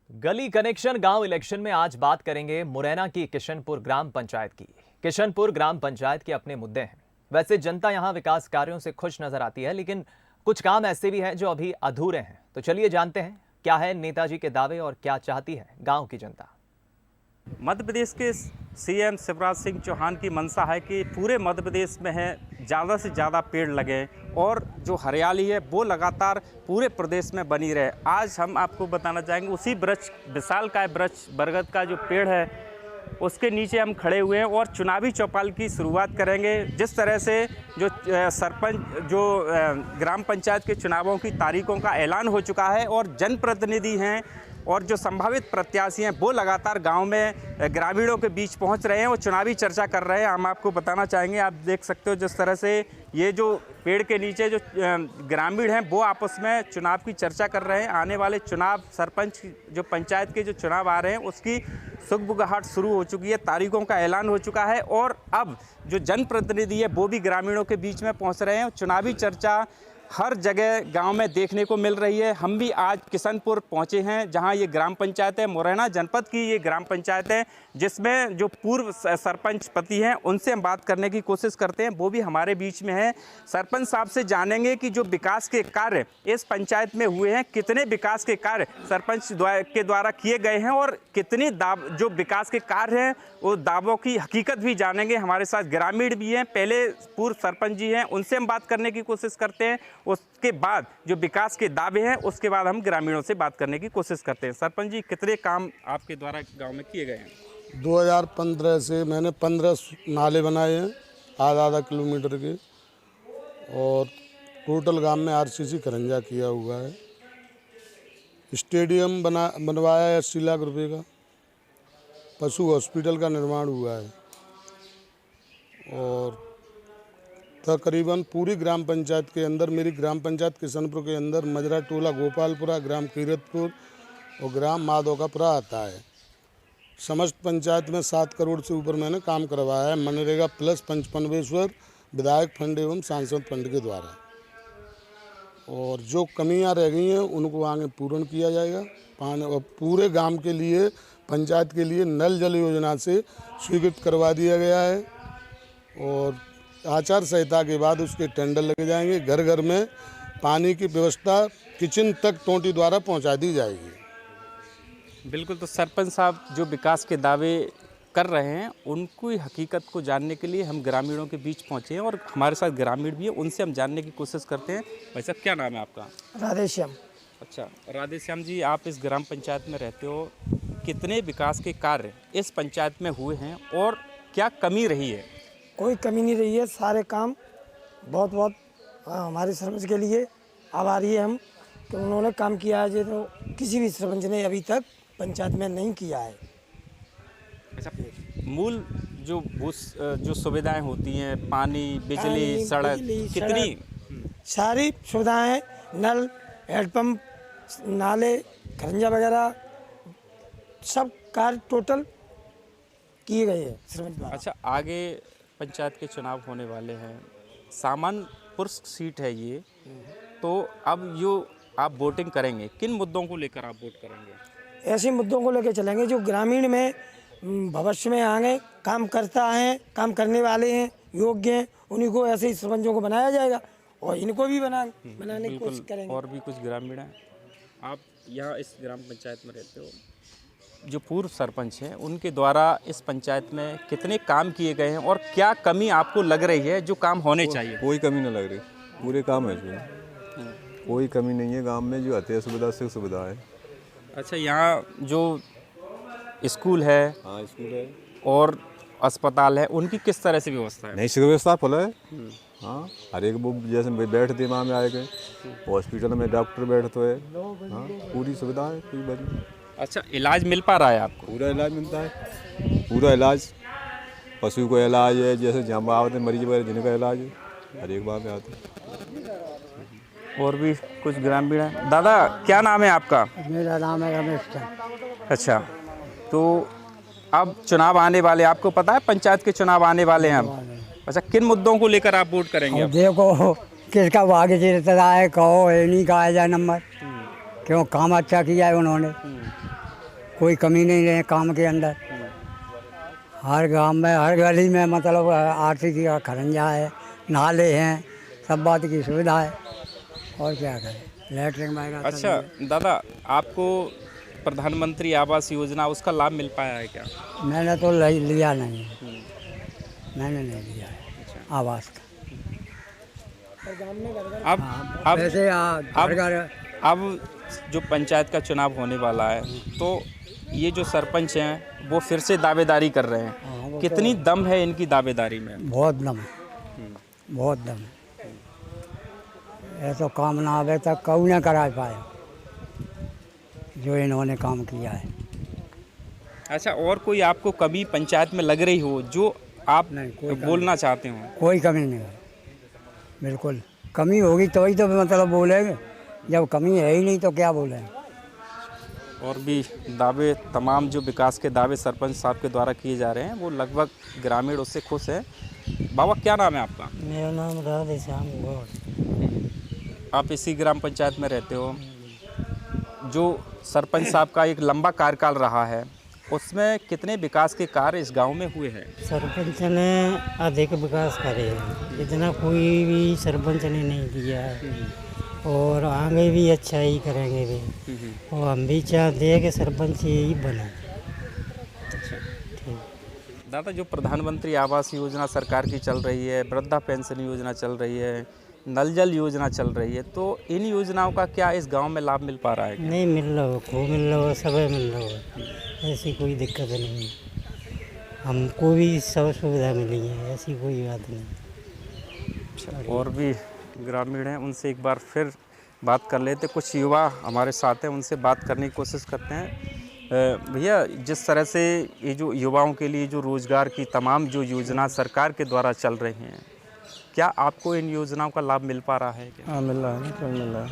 गली कनेक्शन गांव इलेक्शन में आज बात करेंगे मुरैना की किशनपुर ग्राम पंचायत की। किशनपुर ग्राम पंचायत के अपने मुद्दे हैं। वैसे जनता यहां विकास कार्यों से खुश नजर आती है, लेकिन कुछ काम ऐसे भी हैं जो अभी अधूरे हैं। तो चलिए जानते हैं क्या है नेताजी के दावे और क्या चाहती है गांव की जनता। मध्य प्रदेश के सीएम शिवराज सिंह चौहान की मंशा है कि पूरे मध्य प्रदेश में है ज़्यादा से ज़्यादा पेड़ लगे और जो हरियाली है वो लगातार पूरे प्रदेश में बनी रहे। आज हम आपको बताना चाहेंगे उसी वृक्ष विशालकाय वृक्ष बरगद का जो पेड़ है उसके नीचे हम खड़े हुए हैं और चुनावी चौपाल की शुरुआत करेंगे। जिस तरह से जो सरपंच जो ग्राम पंचायत के चुनावों की तारीखों का ऐलान हो चुका है और जनप्रतिनिधि हैं और जो संभावित प्रत्याशी हैं वो लगातार गांव में ग्रामीणों के बीच पहुंच रहे हैं और चुनावी चर्चा कर रहे हैं। हम आपको बताना चाहेंगे, आप देख सकते हो जिस तरह से ये जो पेड़ के नीचे जो ग्रामीण हैं वो आपस में चुनाव की चर्चा कर रहे हैं। आने वाले चुनाव सरपंच जो पंचायत के जो चुनाव आ रहे हैं उसकी सुगबुगाहट शुरू हो चुकी है, तारीखों का ऐलान हो चुका है और अब जो जनप्रतिनिधि है वो भी ग्रामीणों के बीच में पहुँच रहे हैं। चुनावी चर्चा हर जगह गांव में देखने को मिल रही है। हम भी आज किशनपुर पहुंचे हैं जहां ये ग्राम पंचायत है, मुरैना जनपद की ये ग्राम पंचायत है, जिसमें जो पूर्व सरपंच पति हैं उनसे हम बात करने की कोशिश करते हैं। वो भी हमारे बीच में है। सरपंच साहब से जानेंगे कि जो विकास के कार्य इस पंचायत में हुए हैं, कितने विकास के कार्य सरपंच के द्वारा किए गए हैं और कितने जो विकास के कार्य हैं वो दावों की हकीकत भी जानेंगे। हमारे साथ ग्रामीण भी हैं, पहले पूर्व सरपंच जी हैं, उनसे हम बात करने की कोशिश करते हैं। उसके बाद जो विकास के दावे हैं उसके बाद हम ग्रामीणों से बात करने की कोशिश करते हैं। सरपंच जी, कितने काम आपके द्वारा गांव में किए गए हैं? 2015 से मैंने 15 नाले बनाए हैं आधा किलोमीटर के और टोटल गांव में आरसीसी खरंजा किया हुआ है। स्टेडियम बनवाया है 80 लाख रुपए का। पशु हॉस्पिटल का निर्माण हुआ है और तकरीबन पूरी ग्राम पंचायत के अंदर, मेरी ग्राम पंचायत किशनपुर के अंदर मजरा टोला गोपालपुरा, ग्राम कीरतपुर और ग्राम माधोकापुरा आता है। समस्त पंचायत में 7 करोड़ से ऊपर मैंने काम करवाया है मनरेगा प्लस पंचपनवेश्वर विधायक फंड एवं सांसद फंड के द्वारा। और जो कमियां रह गई हैं उनको आगे पूर्ण किया जाएगा। पानी और पूरे गांव के लिए, पंचायत के लिए नल जल योजना से स्वीकृत करवा दिया गया है और आचार संहिता के बाद उसके टेंडर लगे जाएंगे। घर घर में पानी की व्यवस्था किचन तक टोंटी द्वारा पहुंचा दी जाएगी। बिल्कुल। तो सरपंच साहब जो विकास के दावे कर रहे हैं उनकी हकीकत को जानने के लिए हम ग्रामीणों के बीच पहुंचे हैं और हमारे साथ ग्रामीण भी है, उनसे हम जानने की कोशिश करते हैं। भाई साहब, क्या नाम है आपका? राधेश्याम। अच्छा, राधेश्याम जी, आप इस ग्राम पंचायत में रहते हो, कितने विकास के कार्य इस पंचायत में हुए हैं और क्या कमी रही है? कोई कमी नहीं रही है, सारे काम बहुत हमारे सरपंच के लिए आभारी है हम कि उन्होंने काम किया है जो किसी भी सरपंच ने अभी तक पंचायत में नहीं किया है। अच्छा, मूल जो सुविधाएं होती हैं, पानी, बिजली, सड़क, कितनी सारी सुविधाएं हैं, नल, हैंडपम्प, नाले, खरंजा वगैरह सब कार्य टोटल किए गए हैं सरपंच द्वारा। अच्छा, आगे पंचायत के चुनाव होने वाले हैं, सामान्य पुरुष सीट है ये, तो अब जो आप वोटिंग करेंगे, किन मुद्दों को लेकर आप वोट करेंगे? ऐसे मुद्दों को लेकर चलेंगे जो ग्रामीण में भविष्य में आगे काम करता है, काम करने वाले हैं, योग्य हैं, उन्हीं को ऐसे ही सरपंचों को बनाया जाएगा और इनको भी बनाने की कोशिश करेंगे। और भी कुछ ग्रामीण हैं, आप यहाँ इस ग्राम पंचायत में रहते हो, जो पूर्व सरपंच हैं उनके द्वारा इस पंचायत में कितने काम किए गए हैं और क्या कमी आपको लग रही है जो काम होने चाहिए? कोई कमी नहीं लग रही, पूरे काम है इसमें, कोई कमी नहीं है। गांव में जो आते हैं सुविधा से सुविधा है। अच्छा, यहाँ जो स्कूल है, हाँ स्कूल है और अस्पताल है, उनकी किस तरह से व्यवस्था है? नहीं, व्यवस्था फुल है। हाँ, हर एक वो जैसे बैठते वहाँ में आए गए, हॉस्पिटल में डॉक्टर बैठते है। हाँ, पूरी सुविधा है, कोई बड़ी। अच्छा, इलाज मिल पा रहा है आपको? पूरा इलाज मिलता है, पूरा इलाज, पशु को इलाज है, जैसे जहाँ आते मरीज वगैरह जिनका इलाज है, हर एक बार में आते हैं। और भी कुछ ग्रामीण हैं। दादा, क्या नाम है आपका? मेरा नाम है रमेश। अच्छा, तो अब चुनाव आने वाले, आपको पता है पंचायत के चुनाव आने वाले हैं अब? अच्छा, किन मुद्दों को लेकर आप वोट करेंगे? देखो किसका भाग्य जीतता है, कहो नहीं कहा जाए नंबर, क्यों काम अच्छा किया है उन्होंने। कोई कमी नहीं है काम के अंदर। हर गांव में, हर गली में मतलब आरसीसी का खरंजा है, नाले हैं, सब बात की सुविधा है। और क्या करें, लैटरिन वगैरह। अच्छा दादा, आपको प्रधानमंत्री आवास योजना उसका लाभ मिल पाया है क्या? मैंने तो लिया नहीं, मैंने नहीं लिया है आवास का। अब वैसे अब जो पंचायत का चुनाव होने वाला है, तो ये जो सरपंच हैं वो फिर से दावेदारी कर रहे हैं। कितनी दम है इनकी दावेदारी में? बहुत दम है, बहुत दम है। ऐसा काम ना आवे तक कऊ ना करा पाए जो इन्होंने काम किया है। अच्छा, और कोई आपको कभी पंचायत में लग रही हो जो आप नहीं, कोई बोलना चाहते हो? कोई कमी नहीं है, बिल्कुल। कमी होगी तो ही तो मतलब बोलेंगे, जब कमी है ही नहीं तो क्या बोलेंगे। और भी दावे, तमाम जो विकास के दावे सरपंच साहब के द्वारा किए जा रहे हैं, वो लगभग ग्रामीण उससे खुश हैं। बाबा, क्या नाम है आपका? मेरा नाम राधे श्याम गौड़। आप इसी ग्राम पंचायत में रहते हो। जो सरपंच साहब का एक लंबा कार्यकाल रहा है, उसमें कितने विकास के कार्य इस गांव में हुए हैं? सरपंच ने अधिक विकास करे हैं, इतना कोई भी सरपंच ने नहीं किया है, और आगे भी अच्छा ही करेंगे भी। और हम भी चाहते हैं कि सरपंच यही बने। दादा, जो प्रधानमंत्री आवास योजना सरकार की चल रही है, वृद्धा पेंशन योजना चल रही है, नल जल योजना चल रही है, तो इन योजनाओं का क्या इस गांव में लाभ मिल पा रहा है क्या? नहीं मिल रहा हो, खूब मिल रहा हो, सब मिल रहा हो, ऐसी कोई दिक्कत नहीं है। हमको भी सब सुविधा मिली है, ऐसी कोई बात नहीं। और भी ग्रामीण हैं, उनसे एक बार फिर बात कर लेते। कुछ युवा हमारे साथ हैं, उनसे बात करने की कोशिश करते हैं। भैया, जिस तरह से ये जो युवाओं के लिए जो रोज़गार की तमाम जो योजना सरकार के द्वारा चल रही हैं, क्या आपको इन योजनाओं का लाभ मिल पा रहा है क्या? हाँ, मिल रहा है ना, क्यों मिल रहा है।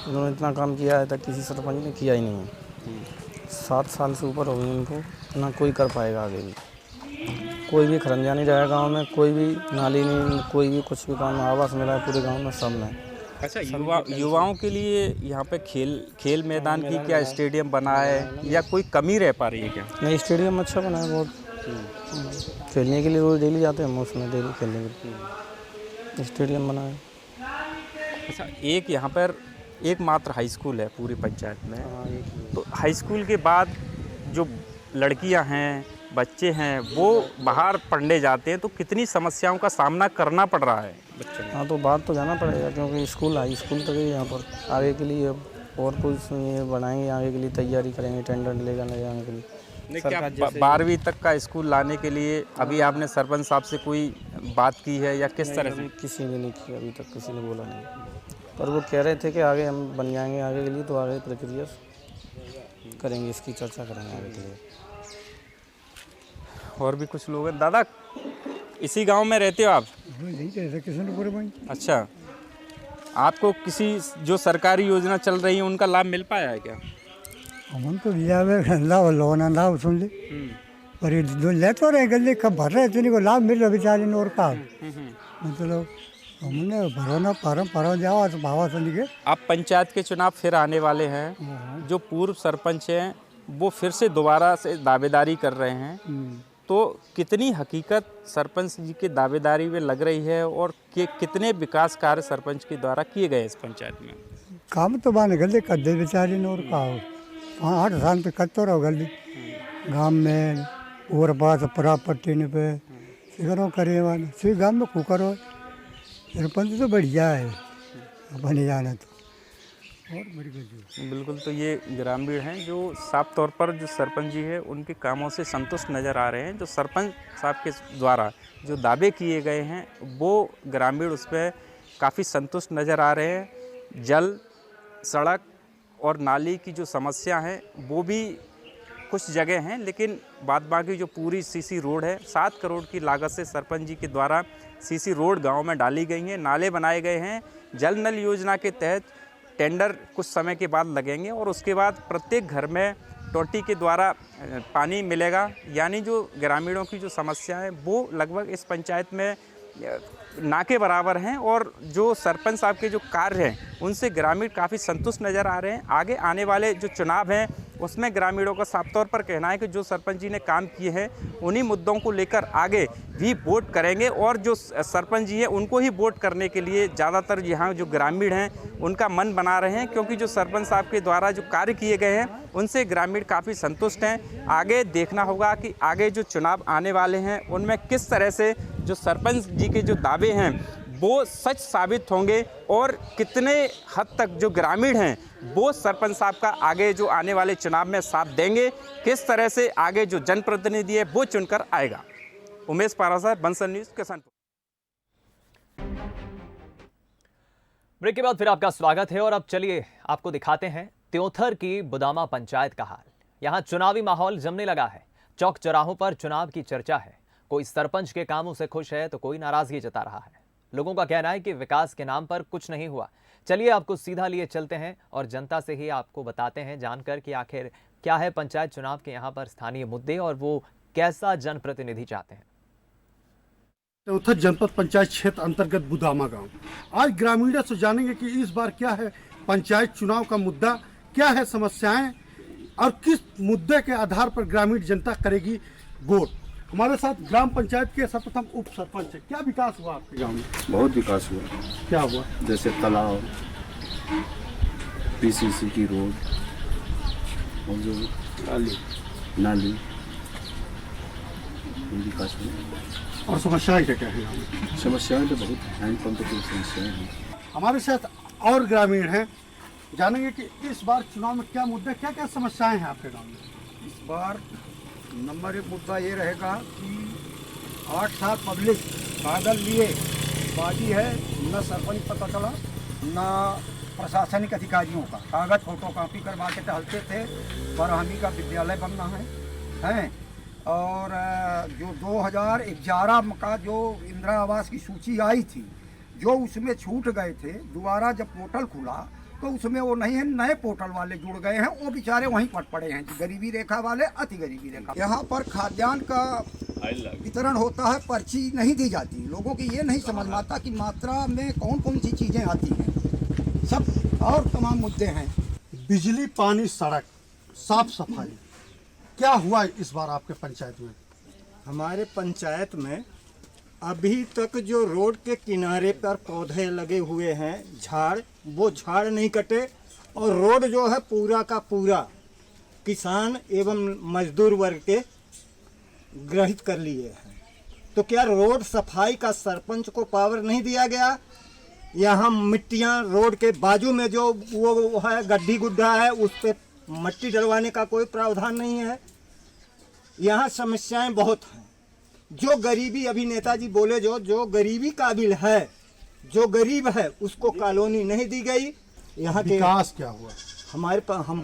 उन्होंने इतना काम किया है तक किसी सरपंच ने किया ही नहीं है। 7 साल से ऊपर हो गई इनको, ना कोई कर पाएगा आगे भी। कोई भी खरंजा नहीं रहा गांव में, कोई भी नाली नहीं, कोई भी कुछ भी काम। आवास मिला है पूरे गांव में, सब में। अच्छा, युवाओं के लिए यहाँ पे खेल मैदान की क्या स्टेडियम बना है, या कोई कमी रह पा रही है क्या? नहीं, स्टेडियम अच्छा बना है बहुत। खेलने के लिए रोज डेली जाते हैं हम उसमें, डेली खेलने के लिए स्टेडियम बना है। अच्छा, एक यहाँ पर एकमात्र हाई स्कूल है पूरी पंचायत में। तो हाई स्कूल के बाद जो लड़कियाँ हैं, बच्चे हैं, वो बाहर पढ़ने जाते हैं, तो कितनी समस्याओं का सामना करना पड़ रहा है बच्चों को? हाँ, तो बाहर तो जाना पड़ेगा, क्योंकि स्कूल हाई स्कूल तक ही यहाँ पर आगे के लिए और कुछ ये बनाएंगे, आगे के लिए तैयारी करेंगे, टेंडर ले जाने के लिए। नहीं, क्या 12वीं तक का स्कूल लाने के लिए अभी आपने सरपंच साहब से कोई बात की है, या किस तरह से? किसी ने नहीं किया अभी तक, किसी ने बोला नहीं। पर वो कह रहे थे कि आगे हम बन जाएंगे आगे के लिए, तो आगे प्रक्रिया करेंगे, इसकी चर्चा करेंगे आगे के लिए। और भी कुछ लोग हैं। दादा, इसी गांव में रहते हो आप? किशनपुर में। अच्छा, आपको किसी जो सरकारी योजना चल रही है उनका लाभ मिल पाया है क्या? हम तो लिया लाभ लोना लाभ सुन ली, पर ये ले तो रहे गले कब भर रहे थे, को लाभ मिल रहा बेचारे ने, और का मतलब हमने भरोना परम जावा तो भावा सुन के। आप पंचायत के चुनाव फिर आने वाले हैं, जो पूर्व सरपंच हैं वो फिर से दोबारा से दावेदारी कर रहे हैं, तो कितनी हकीकत सरपंच जी की दावेदारी में लग रही है, और कितने विकास कार्य सरपंच के द्वारा किए गए इस पंचायत में? काम तो बाने गले कर दे बेचारे ने, और का 8 साल पे करते रहो गली गांव में, और बात पट्टी ने पे सिगरों करे वाले सिर्फ गांव में कुकरो सरपंच तो बढ़िया है बने जाना तो। और बिल्कुल, तो ये ग्रामीण हैं जो साफ तौर पर जो सरपंच जी है उनके कामों से संतुष्ट नज़र आ रहे हैं। जो सरपंच साहब के द्वारा जो दावे किए गए हैं, वो ग्रामीण उस पर काफ़ी संतुष्ट नज़र आ रहे हैं। जल, सड़क और नाली की जो समस्या है वो भी कुछ जगह हैं, लेकिन बाद बाकी जो पूरी सीसी रोड है, 7 करोड़ की लागत से सरपंच जी के द्वारा सीसी रोड गांव में डाली गई हैं, नाले बनाए गए हैं। जल नल योजना के तहत टेंडर कुछ समय के बाद लगेंगे, और उसके बाद प्रत्येक घर में टोटी के द्वारा पानी मिलेगा। यानी जो ग्रामीणों की जो समस्या है वो लगभग इस पंचायत में ना के बराबर हैं, और जो सरपंच साहब के जो कार्य हैं उनसे ग्रामीण काफ़ी संतुष्ट नज़र आ रहे हैं। आगे आने वाले जो चुनाव हैं उसमें ग्रामीणों का साफ तौर पर कहना है कि जो सरपंच जी ने काम किए हैं उन्हीं मुद्दों को लेकर आगे भी वोट करेंगे और जो सरपंच जी हैं उनको ही वोट करने के लिए ज़्यादातर यहाँ जो ग्रामीण हैं उनका मन बना रहे हैं, क्योंकि जो सरपंच साहब के द्वारा जो कार्य किए गए हैं उनसे ग्रामीण काफ़ी संतुष्ट हैं। आगे देखना होगा कि आगे जो चुनाव आने वाले हैं उनमें किस तरह से जो सरपंच जी के जो दावे हैं वो सच साबित होंगे और कितने हद तक जो ग्रामीण हैं वो सरपंच साहब का आगे जो आने वाले चुनाव में साथ देंगे, किस तरह से आगे जो जनप्रतिनिधि है वो चुनकर आएगा। उमेश पारासर, बंसल न्यूज़, किशनपुर। ब्रेक के बाद फिर आपका स्वागत है और अब चलिए आपको दिखाते हैं त्योंथर की बुदामा पंचायत का हाल। यहाँ चुनावी माहौल जमने लगा है। चौक चौराहों पर चुनाव की चर्चा है। कोई सरपंच के कामों से खुश है तो कोई नाराजगी जता रहा है। लोगों का कहना है कि विकास के नाम पर कुछ नहीं हुआ। चलिए आपको सीधा लिए चलते हैं और जनता से ही आपको बताते हैं जानकर कि आखिर क्या है पंचायत चुनाव के यहाँ पर स्थानीय मुद्दे और वो कैसा जनप्रतिनिधि चाहते हैं। त्योंथर जनपद पंचायत क्षेत्र अंतर्गत बुदामा गांव। आज ग्रामीणों से जानेंगे कि इस बार क्या है पंचायत चुनाव का मुद्दा, क्या है समस्याएं और किस मुद्दे के आधार पर ग्रामीण जनता करेगी वोट। हमारे साथ ग्राम पंचायत के सर्वप्रथम उप सरपंच है। क्या विकास हुआ आपके गांव में? बहुत विकास हुआ। क्या हुआ? जैसे तालाब, पीसीसी की रोड और जो नाली विकास हुआ। और समस्याएं क्या क्या है गाँव में? समस्याएं तो बहुत हैंडपम्प की समस्याएं हैं। हमारे साथ और ग्रामीण हैं, जानेंगे कि इस बार चुनाव में क्या मुद्दे, क्या क्या समस्याएं हैं आपके गाँव में। इस बार नंबर 1 मुद्दा ये रहेगा कि 8 साल पब्लिक कागज लिए बाजी है, न सरपंच पता चला न प्रशासनिक अधिकारियों का। कागज फोटो कॉपी करवा के टहलते थे पर हमी का विद्यालय बनना है और जो 2011 का जो इंदिरा आवास की सूची आई थी जो उसमें छूट गए थे, दोबारा जब पोर्टल खुला तो उसमें वो नहीं है, नए पोर्टल वाले जुड़ गए हैं, वो बेचारे वहीं पट पड़े हैं, गरीबी रेखा वाले, अति गरीबी रेखा। यहाँ पर खाद्यान्न का वितरण होता है, पर्ची नहीं दी जाती। लोगों की ये नहीं समझ में आता कि मात्रा में कौन कौन सी चीज़ें आती हैं। सब और तमाम मुद्दे हैं। बिजली, पानी, सड़क, साफ सफाई, क्या हुआ इस बार आपके पंचायत में? हमारे पंचायत में अभी तक जो रोड के किनारे पर पौधे लगे हुए हैं, झाड़, वो झाड़ नहीं कटे और रोड जो है पूरा का पूरा किसान एवं मजदूर वर्ग के ग्रहित कर लिए हैं। तो क्या रोड सफाई का सरपंच को पावर नहीं दिया गया? यहाँ मिट्टियाँ रोड के बाजू में जो वो है गड्ढी गुड्ढा है उस पर मट्टी डलवाने का कोई प्रावधान नहीं है। यहाँ समस्याएं बहुत हैं। जो गरीबी, अभी नेताजी बोले जो गरीबी काबिल है, जो गरीब है उसको कॉलोनी नहीं दी गई। यहाँ के विकास क्या हुआ? हमारे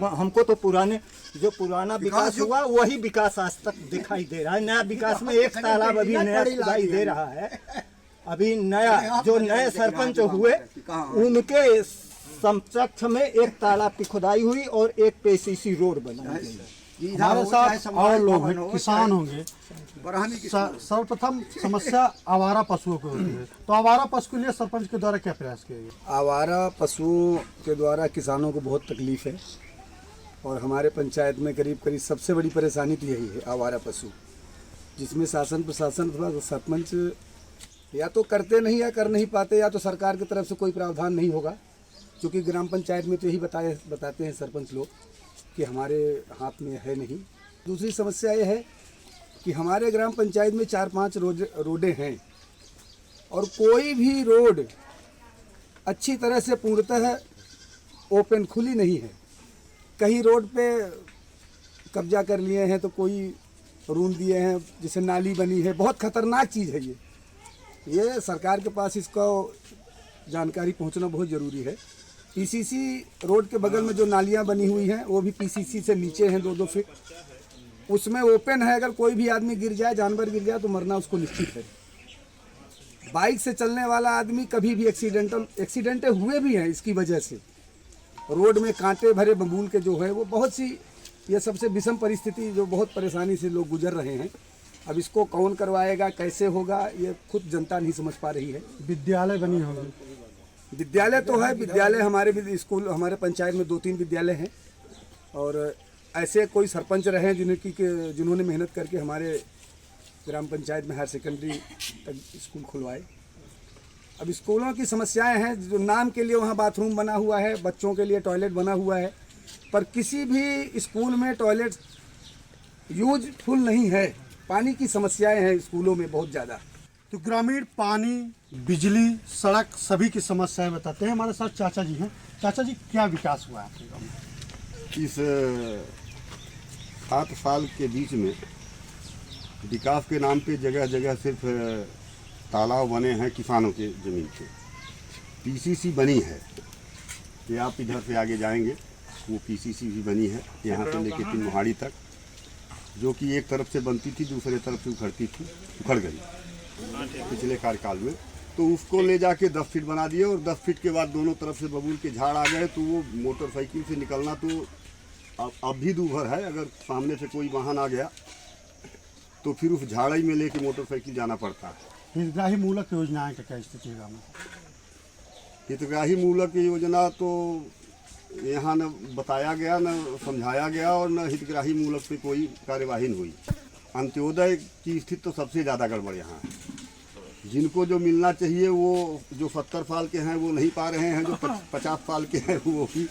हमको तो पुराना विकास हुआ वही विकास आज तक दिखाई दे रहा है। नया विकास में एक तालाब अभी नया दिखाई दे रहा है। अभी नया जो नए सरपंच हुए उनके समकक्ष में एक तालाब की खुदाई हुई और एक पीसीसी रोड बनाई गई। हमारे साथ और लोग हैं, किसान होंगे। सर्वप्रथम समस्या आवारा पशुओं की होती है, तो आवारा पशु के लिए सरपंच के द्वारा क्या प्रयास किए गए? आवारा पशुओं के द्वारा किसानों को बहुत तकलीफ है और हमारे पंचायत में करीब सबसे बड़ी परेशानी तो यही है, आवारा पशु, जिसमें शासन प्रशासन अथवा सरपंच या तो करते नहीं या कर नहीं पाते या तो सरकार की तरफ से कोई प्रावधान नहीं होगा। क्योंकि ग्राम पंचायत में तो यही बताते हैं सरपंच लोग कि हमारे हाथ में है नहीं। दूसरी समस्या ये है कि हमारे ग्राम पंचायत में 4-5 रोडें हैं और कोई भी रोड अच्छी तरह से पूर्णतः ओपन खुली नहीं है। कहीं रोड पे कब्जा कर लिए हैं तो कोई रूल दिए हैं, जिसे नाली बनी है। बहुत खतरनाक चीज़ है ये सरकार के पास इसका जानकारी पहुंचना बहुत ज़रूरी है। पीसीसी रोड के बगल में जो नालियां बनी हुई हैं वो भी पीसीसी से नीचे हैं 2-2 फीट। उसमें ओपन है, अगर कोई भी आदमी गिर जाए, जानवर गिर जाए तो मरना उसको निश्चित है। बाइक से चलने वाला आदमी कभी भी एक्सीडेंटें हुए भी हैं इसकी वजह से। रोड में कांटे भरे बबूल के जो है वो बहुत सी, ये सबसे विषम परिस्थिति जो बहुत परेशानी से लोग गुजर रहे हैं। अब इसको कौन करवाएगा, कैसे होगा, ये खुद जनता नहीं समझ पा रही है। विद्यालय बनी होगी? विद्यालय तो है, विद्यालय हमारे भी स्कूल, हमारे पंचायत में 2-3 विद्यालय हैं और ऐसे कोई सरपंच रहे जिन्होंने मेहनत करके हमारे ग्राम पंचायत में हायर सेकेंडरी तक स्कूल खुलवाए। अब स्कूलों की समस्याएं हैं, जो नाम के लिए वहाँ बाथरूम बना हुआ है, बच्चों के लिए टॉयलेट बना हुआ है, पर किसी भी स्कूल में टॉयलेट यूजफुल नहीं है। पानी की समस्याएं हैं स्कूलों में बहुत ज़्यादा। तो ग्रामीण पानी, बिजली, सड़क सभी की समस्याएं बताते हैं। हमारे साथ चाचा जी हैं। चाचा जी, क्या विकास हुआ है आपके गाँव में? इस 7 साल के बीच में विकास के नाम पे जगह जगह सिर्फ तालाब बने हैं किसानों के ज़मीन पे। पीसीसी बनी है कि आप इधर से आगे जाएंगे, वो पीसीसी भी बनी है यहाँ से लेके 3 मोहाड़ी तक, जो कि एक तरफ से बनती थी, दूसरे तरफ से उखड़ गई पिछले कार्यकाल में। तो उसको ले जाके 10 फीट बना दिए और 10 फीट के बाद दोनों तरफ से बबूल के झाड़ आ गए। तो वो मोटरसाइकिल से निकलना तो अब भी दूभर है। अगर सामने से कोई वाहन आ गया तो फिर उस झाड़ी में लेके मोटरसाइकिल जाना पड़ता है। हितग्राही मूलक योजनाएं का क्या स्थिति है गाँव में? हितग्राही मूलक योजना तो यहाँ न बताया गया, न समझाया गया, और न हितग्राही मूलक पे कोई कार्यवाही नहीं हुई। अंत्योदय की स्थिति तो सबसे ज़्यादा गड़बड़ यहाँ है। जिनको जो मिलना चाहिए वो जो 70 साल के हैं वो नहीं पा रहे हैं, जो 50 साल के हैं वो भी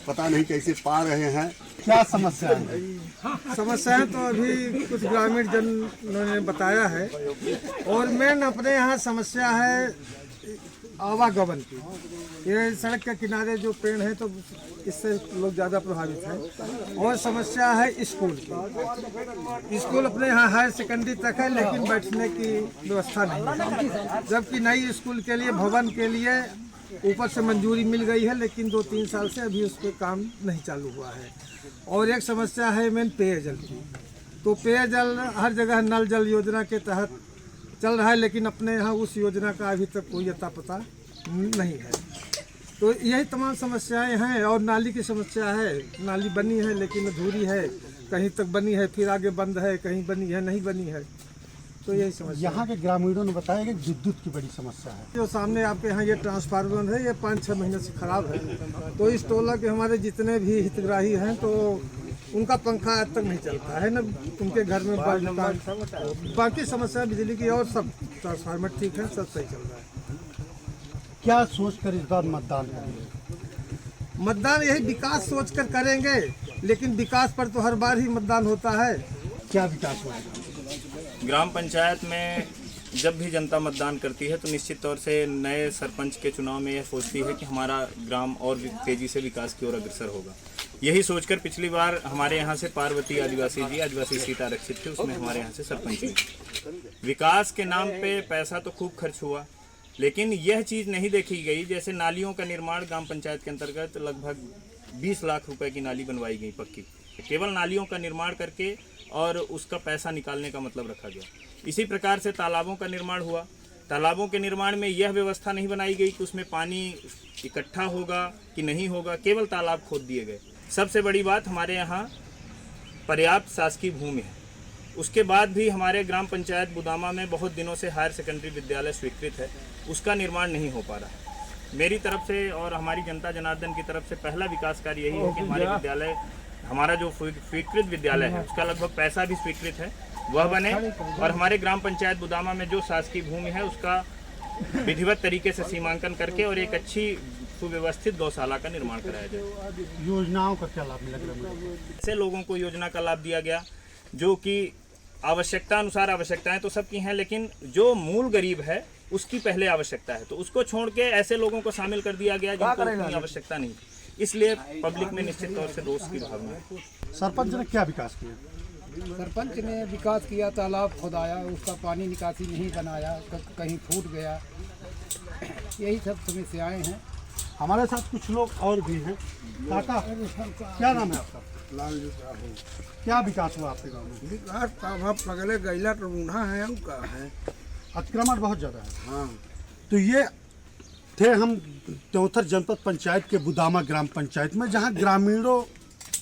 पता नहीं कैसे पा रहे हैं। क्या समस्या है? समस्याएं तो अभी कुछ ग्रामीण जनों ने बताया है, और मेन अपने यहाँ समस्या है आवागमन की। ये सड़क के किनारे जो पेड़ हैं तो इससे लोग ज़्यादा प्रभावित हैं। और समस्या है स्कूल की। स्कूल अपने यहाँ हायर सेकेंडरी तक है, लेकिन बैठने की व्यवस्था नहीं है। जबकि नई स्कूल के लिए, भवन के लिए ऊपर से मंजूरी मिल गई है, लेकिन 2-3 साल से अभी उस पर काम नहीं चालू हुआ है। और एक समस्या है मेन पेयजल की। तो पेयजल हर जगह नल जल योजना के तहत चल रहा है, लेकिन अपने यहाँ उस योजना का अभी तक कोई अता पता नहीं है। तो यही तमाम समस्याएं हैं। और नाली की समस्या है। नाली बनी है लेकिन अधूरी है, कहीं तक बनी है फिर आगे बंद है, कहीं बनी है नहीं बनी है। तो यही समस्या। यहाँ के ग्रामीणों ने बताया कि विद्युत की बड़ी समस्या है। जो सामने आपके यहाँ ये ट्रांसफार्मर है, ये 5-6 महीने से खराब है। तो इस टोला के हमारे जितने भी हितग्राही हैं तो उनका पंखा आज तक नहीं चलता है, न उनके घर में बाकी समस्या बिजली की, और सब ट्रांसफार्मर ठीक है, सब सही चल रहा है। क्या सोचकर इस बार मतदान करेंगे? मतदान यही विकास सोचकर करेंगे, लेकिन विकास पर तो हर बार ही मतदान होता है। क्या विकास हुआ? ग्राम पंचायत में जब भी जनता मतदान करती है तो निश्चित तौर से नए सरपंच के चुनाव में यह सोचती है कि हमारा ग्राम और भी तेजी से विकास की ओर अग्रसर होगा। यही सोचकर पिछली बार हमारे यहाँ से पार्वती आदिवासी सीट आरक्षित थी, उसमें हमारे यहाँ से सरपंच हुई। विकास के नाम पे पैसा तो खूब खर्च हुआ, लेकिन यह चीज़ नहीं देखी गई। जैसे नालियों का निर्माण ग्राम पंचायत के अंतर्गत लगभग 20 लाख रुपए की नाली बनवाई गई पक्की, केवल नालियों का निर्माण करके, और उसका पैसा निकालने का मतलब रखा गया। इसी प्रकार से तालाबों का निर्माण हुआ। तालाबों के निर्माण में यह व्यवस्था नहीं बनाई गई कि उसमें पानी इकट्ठा होगा कि नहीं होगा, केवल तालाब खोद दिए गए। सबसे बड़ी बात, हमारे यहाँ पर्याप्त शासकीय भूमि है। उसके बाद भी हमारे ग्राम पंचायत बुदामा में बहुत दिनों से हायर सेकेंडरी विद्यालय स्वीकृत है, उसका निर्माण नहीं हो पा रहा है। मेरी तरफ से और हमारी जनता जनार्दन की तरफ से पहला विकास कार्य यही है कि हमारे विद्यालय, हमारा जो स्वीकृत विद्यालय है उसका लगभग पैसा भी स्वीकृत है, वह बने, और हमारे ग्राम पंचायत बुदामा में जो शासकीय भूमि है उसका विधिवत तरीके से सीमांकन करके और एक अच्छी सुव्यवस्थित गौशाला का निर्माण कराया जाए। योजनाओं का क्या लाभ मिलेगा? ऐसे लोगों को योजना का लाभ दिया गया जो कि आवश्यकता अनुसार, आवश्यकताएं तो सबकी हैं, लेकिन जो मूल गरीब है उसकी पहले आवश्यकता है, तो उसको छोड़ के ऐसे लोगों को शामिल कर दिया गया जिनको उतनी आवश्यकता नहीं। इसलिए पब्लिक में निश्चित तौर से रोष की भावना है। सरपंच ने क्या विकास किया? सरपंच ने विकास किया, तालाब खुदाया, उसका पानी निकासी नहीं बनाया, कहीं फूट गया, यही सब समस्याएं हैं। हमारे साथ कुछ लोग और भी हैं। काका, क्या नाम है आपका? लाल राहुल। क्या विकास हुआ आपके गाँव में? विकास का पगले गैला तो ऊँधा है, उनका है, अतिक्रमण बहुत ज़्यादा है। हाँ। तो ये थे हम त्योंथर जनपद पंचायत के बुदामा ग्राम पंचायत में, जहां ग्रामीणों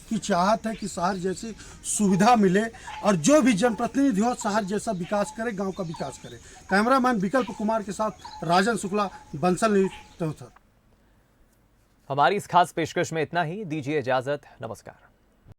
की चाहत है कि शहर जैसी सुविधा मिले और जो भी जनप्रतिनिधि हो शहर जैसा विकास करे, गांव का विकास करे। कैमरामैन विकल्प कुमार के साथ राजन शुक्ला, बंसल न्यूज, त्योंथर। हमारी इस खास पेशकश में इतना ही। दीजिए इजाजत। नमस्कार।